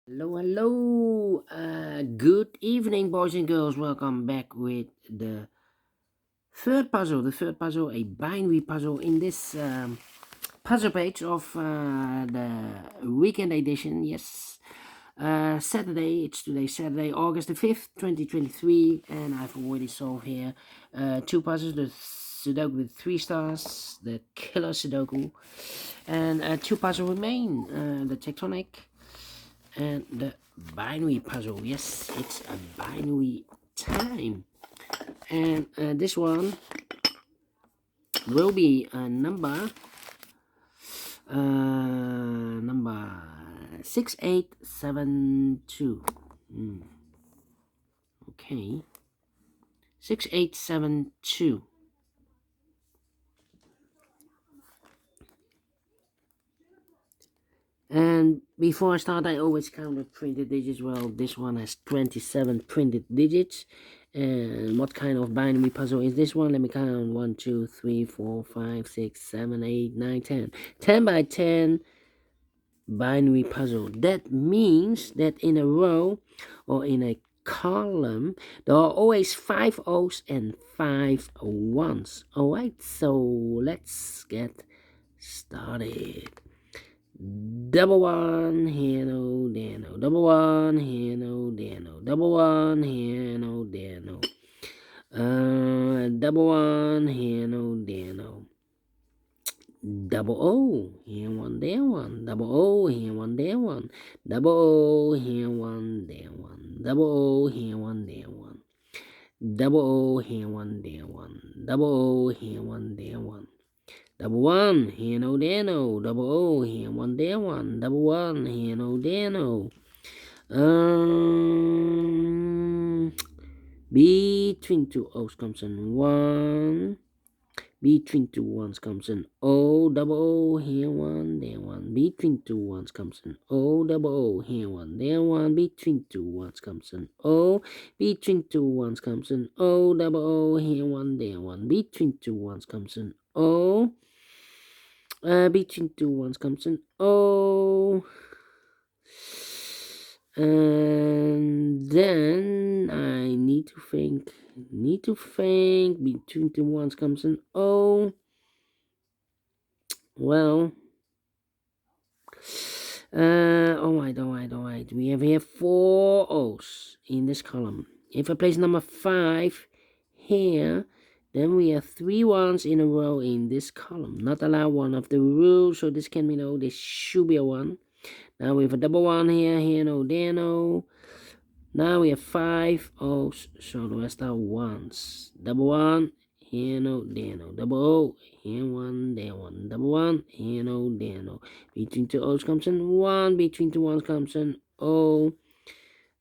Hello. Good evening, boys and girls. Welcome back with the third puzzle. The third puzzle, a binary puzzle in this puzzle page of the weekend edition. Yes, Saturday. It's today, Saturday, August the 5th, 2023, and I've already solved here two puzzles: the Sudoku with 3 stars, the Killer Sudoku, and two puzzles remain: the Tectonic and the binary puzzle. Yes, it's a binary time, and this one will be number 6872. Okay, 6872. And before I start, I always count the printed digits. Well, this one has 27 printed digits. And what kind of binary puzzle is this one? Let me count. 1, 2, 3, 4, 5, 6, 7, 8, 9, 10. 10 by 10 binary puzzle. That means that in a row or in a column, there are always 5 O's and 5 1's. Alright, so let's get started. Double one, here no, there no. Double one, here no, there no. Double one, here no, there no. Double one, here no, there no. Double O, here one, there one. Double O, here one, there one. Double O, here one, there one. Double O, here one, there one. Double O, here one, there one. Double O, here one, there one. Double one, here no, there no. Double O, here one, there one. Double one, here no, there no. Between two O's comes in one. Between two ones comes an O, double O, here one, there one. Between two ones comes an O, double O, here one, there one. Between two ones comes an O. Between two ones comes an O, double O, here one, there one. Between two ones comes an O. Between two ones comes an O. And then I need to think. Between two ones comes an O. Well, alright. We have here 4 O's in this column. If I place number 5 here, then we have 3 ones in a row in this column. Not allow one of the rules, so this can be no. This should be a 1. Now we have a double 1 here, no, there no. Now we have 5 O's, so the rest are 1's. Double 1, here no, there no. Double O, here 1, there 1. Double 1, here no, there no. Between two O's comes an 1, between two 1's comes an O.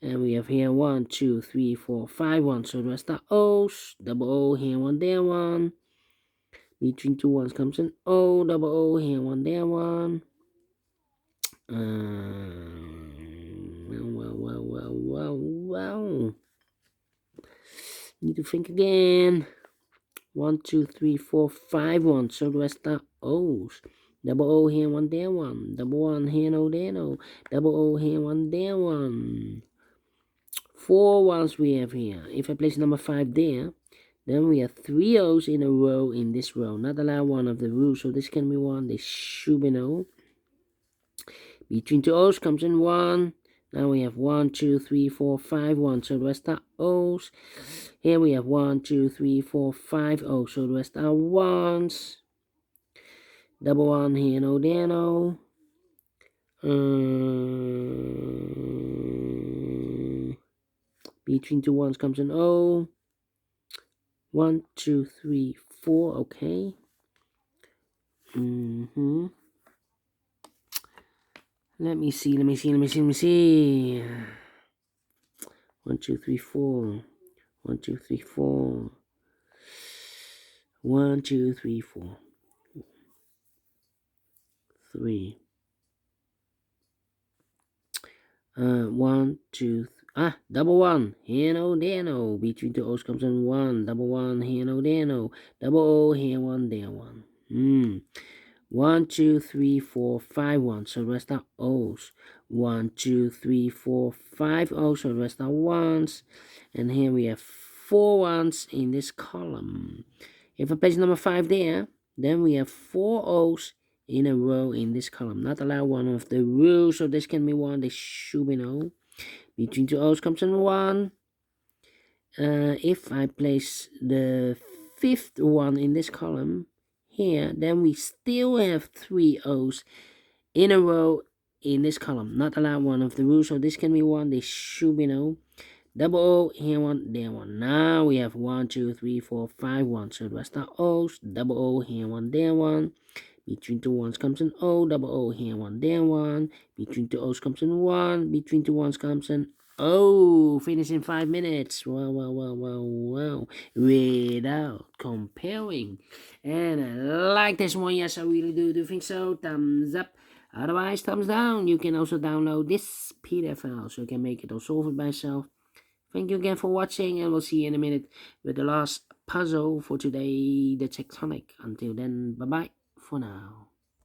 And we have here 1, 2, 3, 4, 5 1, so the rest are O's. Double O, here 1, there 1. Between two 1's comes an O, double O, here 1, there 1. Well. Need to think again. 1, 2, 3, 4, 5 1. So the rest are O's. Double O here, 1 there, 1. Double 1 here, no there, no. Double O here, 1 there, 1. 4 1's we have here. If I place number 5 there, then we have 3 O's in a row in this row. Not allow one of the rules, so this can be 1. This should be no. Between two O's comes in 1. Now we have 1, 2, 3, 4, 5 1. So the rest are O's. Here we have 1, 2, 3, 4, 5 O's. So the rest are 1's. Double 1 here, no, there, no. Between two 1's comes an O. 1, 2, 3, 4. Okay. Let me see. 1, 2, 3, 4. 1, 2, 3, 4. 1, 2, 3, 4. 3. 1, 2, double 1. Here no, there no. Between two O's comes in 1. Double 1. Here no, there no. Double O. Here 1, there 1. 1, 2, 3, 4, 5 ones, so the rest are O's. 1, 2, 3, 4, 5 O's, so the rest are ones. And here we have 4 ones in this column. If I place number 5 there, then we have 4 O's in a row in this column. Not allowed one of the rules, so this can be 1, this should be no. Between 2 O's comes in 1. If I place the 5th one in this column here, then we still have 3 O's in a row in this column. Not allowed one of the rules, so this can be 1, this should be no. Double O, here 1, there 1. Now we have 1, 2, 3, 4, 5 1. So the rest are O's. Double O, here 1, there 1. Between 2 ones comes an O. Double O, here 1, there 1. Between 2 O's comes an 1. Between 2 ones comes an O. Finish in 5 minutes. Well. Without comparing. And I like this one. Yes, I really do. Do think so? Thumbs up. Otherwise, thumbs down. You can also download this PDF file so you can make it or solve it by yourself. Thank you again for watching, and we'll see you in a minute with the last puzzle for today, the tectonic. Until then, bye-bye for now.